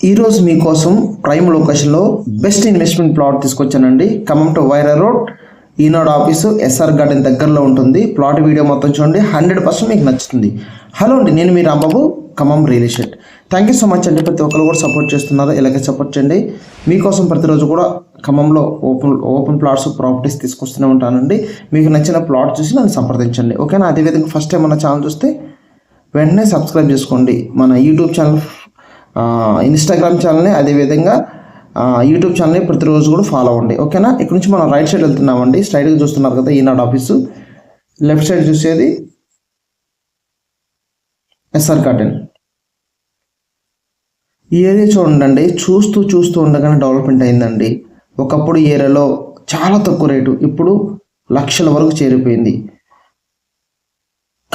ఈరోజు మీకోసం ప్రైమ్ లొకేషన్లో బెస్ట్ ఇన్వెస్ట్మెంట్ ప్లాట్ తీసుకొచ్చానండి. Khammam to Wyra road, Eenadu office, SR garden దగ్గరలో ఉంటుంది. ప్లాట్ వీడియో మొత్తం చూడండి, 100% మీకు నచ్చుతుంది. హలో అండి, నేను మీ Rambabu, Khammam real estate. Thank you so much అండి. ప్రతి ఒక్కరు కూడా సపోర్ట్ చేస్తున్నారు, ఇలాగే సపోర్ట్ చేయండి. మీకోసం ప్రతిరోజు కూడా ఖమ్మంలో ఓపెన్ ప్లాట్స్, ప్రాపర్టీస్ తీసుకొస్తూనే ఉంటానండి. మీకు నచ్చిన ప్లాట్ చూసి నన్ను సంప్రదించండి, ఓకేనా? అదేవిధంగా ఫస్ట్ టైం మన ఛానల్ చూస్తే వెంటనే సబ్స్క్రైబ్ చేసుకోండి. మన యూట్యూబ్ ఛానల్, ఇన్స్టాగ్రామ్ ఛానల్ని, అదేవిధంగా యూట్యూబ్ ఛానల్ని ప్రతిరోజు కూడా ఫాలో అవ్వండి, ఓకేనా? ఇక్కడ నుంచి మనం రైట్ సైడ్ వెళ్తున్నామండి. స్ట్రైట్గా చూస్తున్నారు కదా ఈనాడు ఆఫీసు, లెఫ్ట్ సైడ్ చూసేది ఎస్ఆర్ గార్డెన్. ఈ ఏరియా చూడండి, చూస్తూ ఉండగానే డెవలప్మెంట్ అయిందండి. ఒకప్పుడు ఈ ఏరియాలో చాలా తక్కువ రేటు, ఇప్పుడు లక్షల వరకు చేరిపోయింది.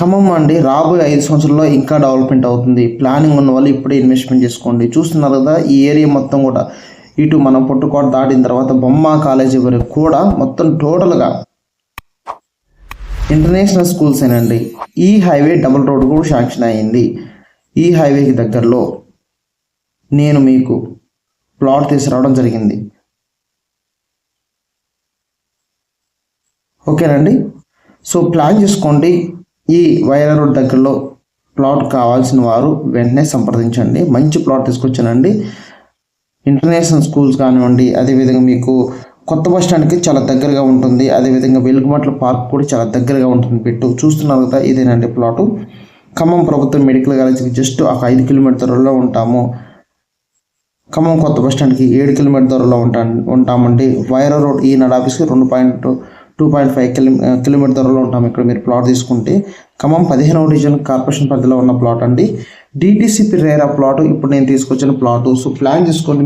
ఖమ్మం అండి, రాబోయే 5 సంవత్సరాల్లో ఇంకా డెవలప్మెంట్ అవుతుంది. ప్లానింగ్ ఉన్న వాళ్ళు ఇప్పుడే ఇన్వెస్ట్మెంట్ చేసుకోండి. చూస్తున్నారు కదా, ఈ ఏరియా మొత్తం కూడా ఇటు మనం పొట్టుకోట దాటిన తర్వాత బొమ్మ కాలేజీ వరకు కూడా మొత్తం టోటల్గా ఇంటర్నేషనల్ స్కూల్స్ ఏనండి. ఈ హైవే డబుల్ రోడ్ కూడా శాంక్షన్ అయ్యింది. ఈ హైవేకి దగ్గరలో నేను మీకు ప్లాట్ తీసుకురావడం జరిగింది, ఓకేనండి? సో ప్లాన్ చేసుకోండి. ఈ వైరా రోడ్ దగ్గరలో ప్లాట్ కావాల్సిన వారు వెంటనే సంప్రదించండి. మంచి ప్లాట్ తీసుకొచ్చానండి. ఇంటర్నేషనల్ స్కూల్స్ కానివ్వండి, అదేవిధంగా మీకు కొత్త బస్ స్టాండ్కి చాలా దగ్గరగా ఉంటుంది. అదేవిధంగా వెలుగుమట్ల పార్క్ కూడా చాలా దగ్గరగా ఉంటుంది. చూస్తున్నారు కదా, ఇదేనండి ప్లాటు. ఖమ్మం ప్రభుత్వ మెడికల్ కాలేజీకి జస్ట్ ఒక 5 కిలోమీటర్ దూరంలో ఉంటాము. ఖమ్మం కొత్త బస్ స్టాండ్కి 7 కిలోమీటర్ దూరంలో ఉంటామండి. వైరా రోడ్ ఈనాడు ఆఫీస్కి 2.5 కిలోమీటర్ దూరంలో ఉంటాం. ఇక్కడ మీరు ప్లాట్ తీసుకుంటే ఖమ్మం 15వ డివిజన్ కార్పొరేషన్ పరిధిలో ఉన్న ప్లాట్ అండి. డిటిసిపి రేరా ప్లాట్ ఇప్పుడు నేను తీసుకొచ్చిన ప్లాటు. సో ప్లాన్ చేసుకోండి,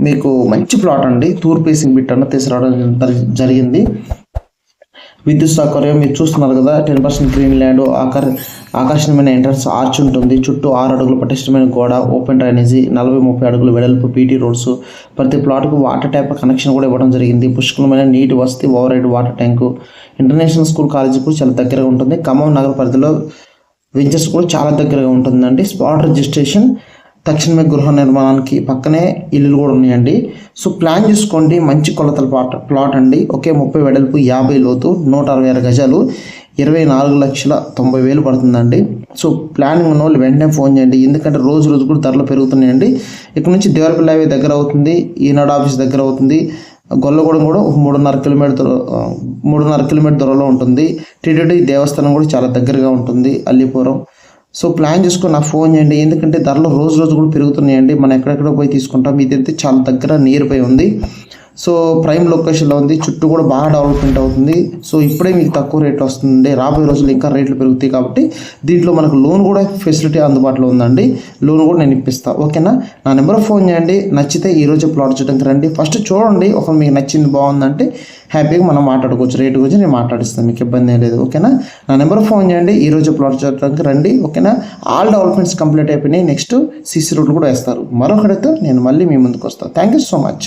మీకు మంచి ప్లాట్ అండి. తూర్పు ఫేసింగ్ బిట్ అన్న తీసుకురావడం జరిగింది. విద్యుత్ సౌకర్యం మీరు చూస్తున్నారు కదా, 10% గ్రీన్ ల్యాండ్, ఆకర్షణీయమైన ఎంట్రన్స్ ఆర్చ్ ఉంటుంది. చుట్టూ 6 అడుగుల పటిష్టమైన గోడ, ఓపెన్ డ్రైనేజీ, 40-30 అడుగులు వెడల్పు పీటీ రోడ్స్. ప్రతి ప్లాట్కు వాటర్ ట్యాప్ కనెక్షన్ కూడా ఇవ్వడం జరిగింది. పుష్కలమైన నీటి వసతి, over head water tank. International school college కూడా చాలా దగ్గరగా ఉంటుంది. ఖమ్మం నగర పరిధిలో వెంచర్స్ కూడా చాలా దగ్గరగా ఉంటుందండి. స్పాట్ రిజిస్ట్రేషన్, తక్షణమే గృహ నిర్మాణానికి పక్కనే ఇల్లులు కూడా ఉన్నాయండి. సో ప్లాన్ చేసుకోండి. మంచి కొలతల ప్లాట్ అండి. ఒకే 30 వెడల్పు, 50 లోతు, 166 గజాలు, 24,90,000 పడుతుందండి. సో ప్లానింగ్ ఉన్న వాళ్ళు వెంటనే ఫోన్ చేయండి, ఎందుకంటే రోజు కూడా ధరలు పెరుగుతున్నాయండి. ఇక్కడ నుంచి దేవరపల్లి హైవే దగ్గర అవుతుంది, ఈనాడు ఆఫీస్ దగ్గర అవుతుంది. గొల్లగూడెం కూడా 3.5 కిలోమీటర్ దూరంలో ఉంటుంది. టీటీడీ దేవస్థానం కూడా చాలా దగ్గరగా ఉంటుంది, అల్లిపురం. సో ప్లాన్ చేసుకొని నాకు ఫోన్ చేయండి, ఎందుకంటే ధరలు రోజు కూడా పెరుగుతున్నాయండి. మనం ఎక్కడెక్కడ పోయి తీసుకుంటాం. ఇదైతే చాలా దగ్గర నియర్ బై ఉంది. సో ప్రైమ్ లొకేషన్లో ఉంది, చుట్టూ కూడా బాగా డెవలప్మెంట్ అవుతుంది. సో ఇప్పుడే మీకు తక్కువ రేట్లు వస్తుంది. రాబోయే రోజులు ఇంకా రేట్లు పెరుగుతాయి కాబట్టి దీంట్లో మనకు లోన్ కూడా ఫెసిలిటీ అందుబాటులో ఉందండి. లోన్ కూడా నేను ఇప్పిస్తాను, ఓకేనా? నా నెంబర్ ఫోన్ చేయండి. నచ్చితే ఈరోజు ప్లాట్ చూడడానికి రండి. ఫస్ట్ చూడండి, ఒక మీకు నచ్చింది బాగుందంటే హ్యాపీగా మనం మాట్లాడుకోవచ్చు. రేటు గురించి నేను మాట్లాడిస్తాను, మీకు ఇబ్బంది ఏం లేదు, ఓకేనా? నా నెంబర్ ఫోన్ చేయండి. ఈరోజు ప్లాట్ చూడడానికి రండి, ఓకేనా? ఆల్ డెవలప్మెంట్స్ కంప్లీట్ అయిపోయినాయి. నెక్స్ట్ సిసి రోడ్లు కూడా వేస్తారు. మరొకటితో నేను మళ్ళీ మీ ముందుకు వస్తాను. Thank you so much.